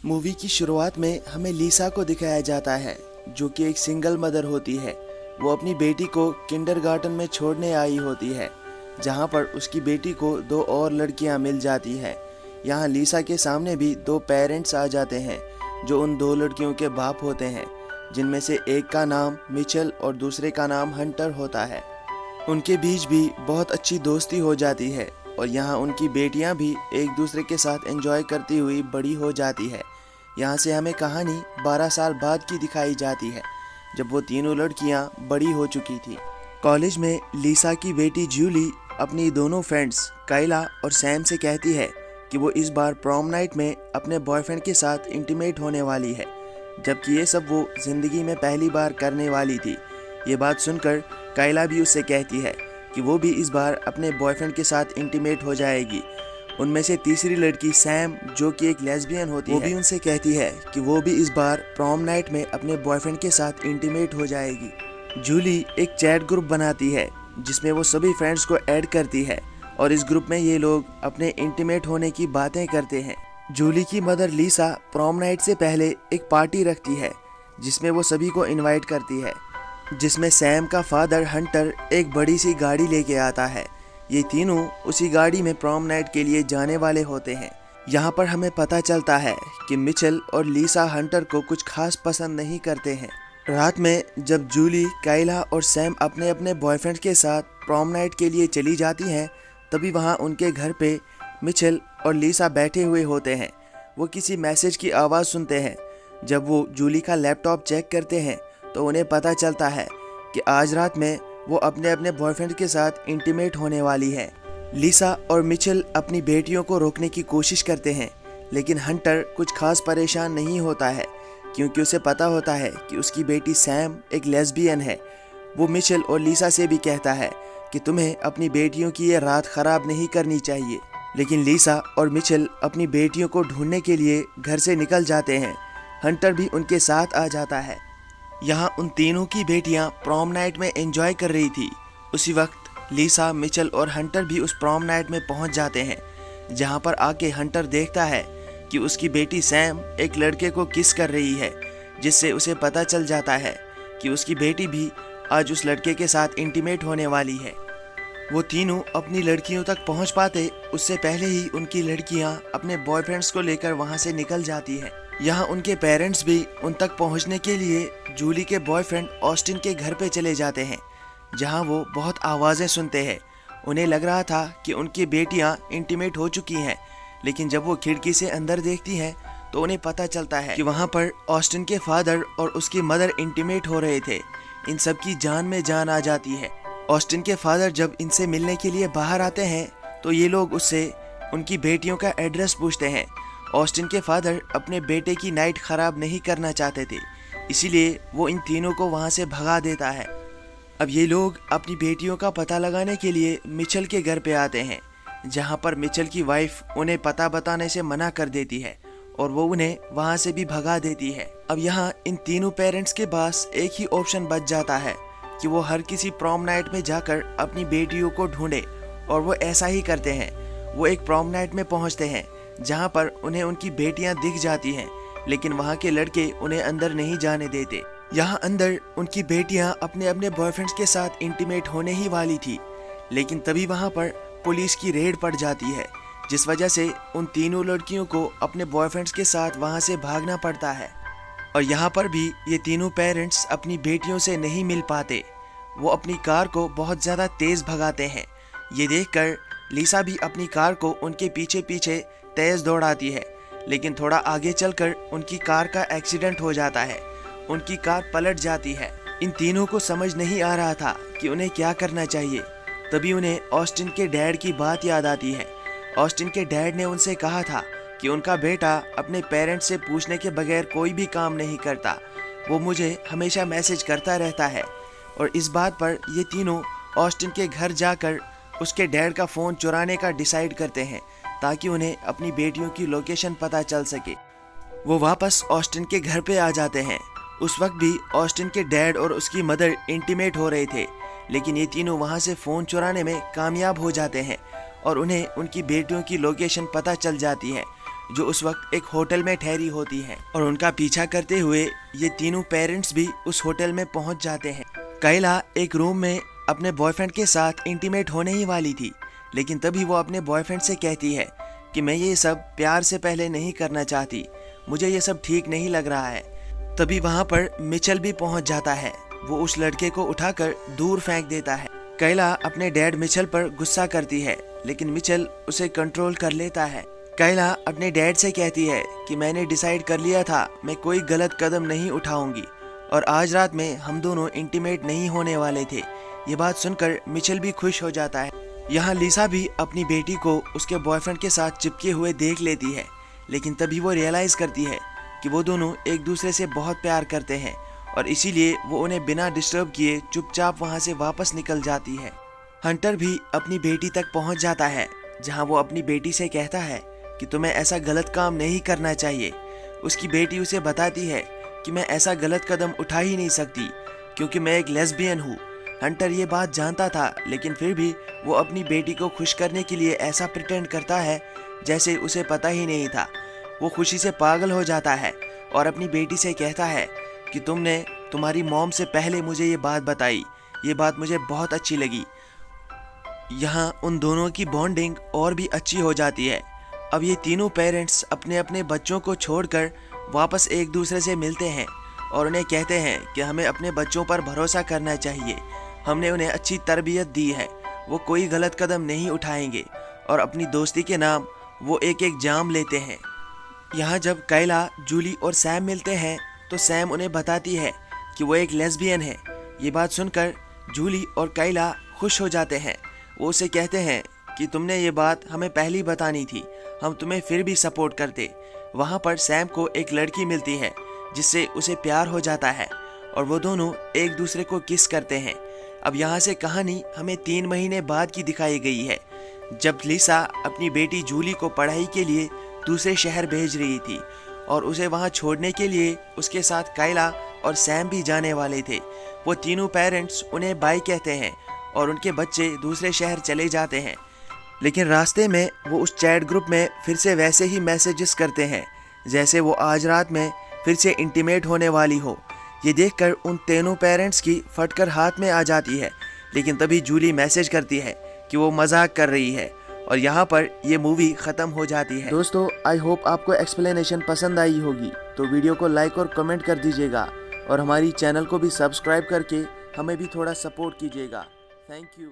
Movie की शुरुआत में हमें लीसा को दिखाया जाता है, जो कि एक सिंगल मदर होती है। वो अपनी बेटी को किंडरगार्टन में छोड़ने आई होती है, जहां पर उसकी बेटी को दो और लड़कियां मिल जाती हैं। यहाँ लीसा के सामने भी दो पेरेंट्स आ जाते हैं, जो उन दो लड़कियों के बाप होते हैं, जिनमें से एक का नाम मिचेल और दूसरे का नाम हंटर होता है। उनके बीच भी बहुत अच्छी दोस्ती हो जाती है और यहाँ उनकी बेटियाँ भी एक दूसरे के साथ एंजॉय करती हुई बड़ी हो जाती है। यहाँ से हमें कहानी 12 साल बाद की दिखाई जाती है, जब वो तीनों लड़कियाँ बड़ी हो चुकी थी। कॉलेज में लीसा की बेटी जूली अपनी दोनों फ्रेंड्स काइला और सैम से कहती है कि वो इस बार प्रॉम नाइट में अपने बॉयफ्रेंड के साथ इंटीमेट होने वाली है, जबकि ये सब वो जिंदगी में पहली बार करने वाली थी। ये बात सुनकर काइला भी उससे कहती है कि वो भी इस बार अपने बॉयफ्रेंड के साथ इंटीमेट हो जाएगी। उनमें से तीसरी लड़की सैम, जो कि एक लेस्बियन होती है, वो भी उनसे कहती है कि वो भी इस बार प्रॉम नाइट में अपने बॉयफ्रेंड के साथ इंटीमेट हो जाएगी। जूली एक चैट ग्रुप बनाती है, जिसमें वो सभी फ्रेंड्स को ऐड करती है और इस ग्रुप में ये लोग अपने इंटीमेट होने की बातें करते हैं। जूली की मदर लीसा प्रॉम नाइट से पहले एक पार्टी रखती है, जिसमें वो सभी को इनवाइट करती है, जिसमें सैम का फादर हंटर एक बड़ी सी गाड़ी लेके आता है। ये तीनों उसी गाड़ी में प्रॉम नाइट के लिए जाने वाले होते हैं। यहाँ पर हमें पता चलता है कि मिचेल और लीसा हंटर को कुछ खास पसंद नहीं करते हैं। रात में जब जूली, काइला और सैम अपने अपने बॉयफ्रेंड के साथ प्रॉम नाइट के लिए चली जाती हैं, तभी वहाँ उनके घर पे मिचेल और लीसा बैठे हुए होते हैं। वो किसी मैसेज की आवाज़ सुनते हैं। जब वो जूली का लैपटॉप चेक करते हैं तो उन्हें पता चलता है कि आज रात में वो अपने अपने बॉयफ्रेंड के साथ इंटीमेट होने वाली है। लीसा और मिचेल अपनी बेटियों को रोकने की कोशिश करते हैं, लेकिन हंटर कुछ खास परेशान नहीं होता है, क्योंकि उसे पता होता है कि उसकी बेटी सैम एक लेस्बियन है। वो मिचेल और लीसा से भी कहता है कि तुम्हें अपनी बेटियों की ये रात खराब नहीं करनी चाहिए, लेकिन लीसा और मिचेल अपनी बेटियों को ढूंढने के लिए घर से निकल जाते हैं। हंटर भी उनके साथ आ जाता है। यहाँ उन तीनों की बेटियाँ प्रॉम नाइट में एंजॉय कर रही थी। उसी वक्त लीसा, मिचेल और हंटर भी उस प्रॉम नाइट में पहुँच जाते हैं, जहाँ पर आके हंटर देखता है कि उसकी बेटी सैम एक लड़के को किस कर रही है, जिससे उसे पता चल जाता है कि उसकी बेटी भी आज उस लड़के के साथ इंटीमेट होने वाली है। वो तीनों अपनी लड़कियों तक पहुँच पाते उससे पहले ही उनकी लड़कियाँ अपने बॉयफ्रेंड्स को लेकर वहाँ से निकल जाती है। यहाँ उनके पेरेंट्स भी उन तक पहुँचने के लिए जूली के बॉयफ्रेंड ऑस्टिन के घर पे चले जाते हैं, जहाँ वो बहुत आवाज़ें सुनते हैं। उन्हें लग रहा था कि उनकी बेटियाँ इंटीमेट हो चुकी हैं, लेकिन जब वो खिड़की से अंदर देखती हैं तो उन्हें पता चलता है कि वहाँ पर ऑस्टिन के फादर और उसकी मदर इंटीमेट हो रहे थे। इन सब की जान में जान आ जाती है। ऑस्टिन के फादर जब इनसे मिलने के लिए बाहर आते हैं तो ये लोग उससे उनकी बेटियों का एड्रेस पूछते हैं। ऑस्टिन के फादर अपने बेटे की नाइट खराब नहीं करना चाहते थे, इसीलिए वो इन तीनों को वहाँ से भगा देता है। अब ये लोग अपनी बेटियों का पता लगाने के लिए मिचेल के घर पे आते हैं, जहाँ पर मिचेल की वाइफ उन्हें पता बताने से मना कर देती है और वो उन्हें वहाँ से भी भगा देती है। अब यहाँ इन तीनों पेरेंट्स के पास एक ही ऑप्शन बच जाता है कि वो हर किसी प्रॉम नाइट में जाकर अपनी बेटियों को ढूंढे, और वो ऐसा ही करते हैं। वो एक प्रॉम नाइट में पहुँचते हैं, जहाँ पर उन्हें उनकी बेटियाँ दिख जाती हैं, लेकिन वहाँ के लड़के उन्हें अंदर नहीं जाने देते। यहाँ अंदर उनकी बेटियाँ अपने अपने बॉयफ्रेंड्स के साथ इंटीमेट होने ही वाली थी, लेकिन तभी वहाँ पर पुलिस की रेड पड़ जाती है, जिस वजह से उन तीनों लड़कियों को अपने बॉयफ्रेंड्स के साथ वहाँ से भागना पड़ता है। और यहाँ पर भी ये तीनों पेरेंट्स अपनी बेटियों से नहीं मिल पाते। वो अपनी कार को बहुत ज़्यादा तेज़ भगाते हैं। ये देखकर लीसा भी अपनी कार को उनके पीछे पीछे तेज़ दौड़ाती है, लेकिन थोड़ा आगे चलकर उनकी कार का एक्सीडेंट हो जाता है। उनकी कार पलट जाती है। इन तीनों को समझ नहीं आ रहा था कि उन्हें क्या करना चाहिए। तभी उन्हें ऑस्टिन के डैड की बात याद आती है। ऑस्टिन के डैड ने उनसे कहा था कि उनका बेटा अपने पेरेंट्स से पूछने के बगैर कोई भी काम नहीं करता। वो मुझे हमेशा मैसेज करता रहता है। और इस बात पर ये तीनों ऑस्टिन के घर जाकर उसके डैड का फ़ोन चुराने का डिसाइड करते हैं, ताकि उन्हें अपनी बेटियों की लोकेशन पता चल सके। वो वापस ऑस्टिन के घर पे आ जाते हैं। उस वक्त भी ऑस्टिन के डैड और उसकी मदर इंटीमेट हो रहे थे, लेकिन ये तीनों वहाँ से फ़ोन चुराने में कामयाब हो जाते हैं और उन्हें उनकी बेटियों की लोकेशन पता चल जाती है। जो उस वक्त एक होटल में ठहरी होती है, और उनका पीछा करते हुए ये तीनों पेरेंट्स भी उस होटल में पहुंच जाते हैं। काइला एक रूम में अपने बॉयफ्रेंड के साथ इंटीमेट होने ही वाली थी, लेकिन तभी वो अपने बॉयफ्रेंड से कहती है कि मैं ये सब प्यार से पहले नहीं करना चाहती, मुझे ये सब ठीक नहीं लग रहा है। तभी वहाँ पर मिचेल भी पहुँच जाता है। वो उस लड़के को उठाकर दूर फेंक देता है। काइला अपने डैड मिचेल पर गुस्सा करती है, लेकिन मिचेल उसे कंट्रोल कर लेता है। काइला अपने डैड से कहती है कि मैंने डिसाइड कर लिया था, मैं कोई गलत कदम नहीं उठाऊंगी, और आज रात में हम दोनों इंटीमेट नहीं होने वाले थे। ये बात सुनकर मिचेल भी खुश हो जाता है। यहाँ लिसा भी अपनी बेटी को उसके बॉयफ्रेंड के साथ चिपके हुए देख लेती है, लेकिन तभी वो रियलाइज करती है कि वो दोनों एक दूसरे से बहुत प्यार करते हैं, और इसीलिए वो उन्हें बिना डिस्टर्ब किए चुपचाप वहाँ से वापस निकल जाती है। हंटर भी अपनी बेटी तक पहुँच जाता है, जहाँ वो अपनी बेटी से कहता है कि तुम्हें ऐसा गलत काम नहीं करना चाहिए। उसकी बेटी उसे बताती है कि मैं ऐसा गलत कदम उठा ही नहीं सकती, क्योंकि मैं एक लेस्बियन हूँ। हंटर ये बात जानता था, लेकिन फिर भी वो अपनी बेटी को खुश करने के लिए ऐसा प्रिटेंड करता है जैसे उसे पता ही नहीं था। वो खुशी से पागल हो जाता है और अपनी बेटी से कहता है कि तुमने तुम्हारी मॉम से पहले मुझे ये बात बताई, ये बात मुझे बहुत अच्छी लगी। यहाँ उन दोनों की बॉन्डिंग और भी अच्छी हो जाती है। अब ये तीनों पेरेंट्स अपने अपने बच्चों को छोड़कर वापस एक दूसरे से मिलते हैं और उन्हें कहते हैं कि हमें अपने बच्चों पर भरोसा करना चाहिए, हमने उन्हें अच्छी तरबियत दी है, वो कोई गलत कदम नहीं उठाएंगे, और अपनी दोस्ती के नाम वो एक एक जाम लेते हैं। यहाँ जब काइला, जूली और सैम मिलते हैं तो सैम उन्हें बताती है कि वो एक लेस्बियन है। ये बात सुनकर जूली और काइला खुश हो जाते हैं। वो उसे कहते हैं कि तुमने ये बात हमें पहले बतानी थी, हम तुम्हें फिर भी सपोर्ट करते। वहाँ पर सैम को एक लड़की मिलती है जिससे उसे प्यार हो जाता है, और वो दोनों एक दूसरे को किस करते हैं। अब यहाँ से कहानी हमें 3 महीने बाद की दिखाई गई है, जब लिसा अपनी बेटी जूली को पढ़ाई के लिए दूसरे शहर भेज रही थी, और उसे वहाँ छोड़ने के लिए उसके साथ काइला और सैम भी जाने वाले थे। वो तीनों पेरेंट्स उन्हें बाय कहते हैं और उनके बच्चे दूसरे शहर चले जाते हैं, लेकिन रास्ते में वो उस चैट ग्रुप में फिर से वैसे ही मैसेजेस करते हैं जैसे वो आज रात में फिर से इंटीमेट होने वाली हो। ये देखकर उन तीनों पेरेंट्स की फटकर हाथ में आ जाती है, लेकिन तभी जूली मैसेज करती है कि वो मजाक कर रही है, और यहाँ पर ये मूवी ख़त्म हो जाती है। दोस्तों, आई होप आपको एक्सप्लेनेशन पसंद आई होगी, तो वीडियो को लाइक और कमेंट कर दीजिएगा, और हमारी चैनल को भी सब्सक्राइब करके हमें भी थोड़ा सपोर्ट कीजिएगा। Thank you.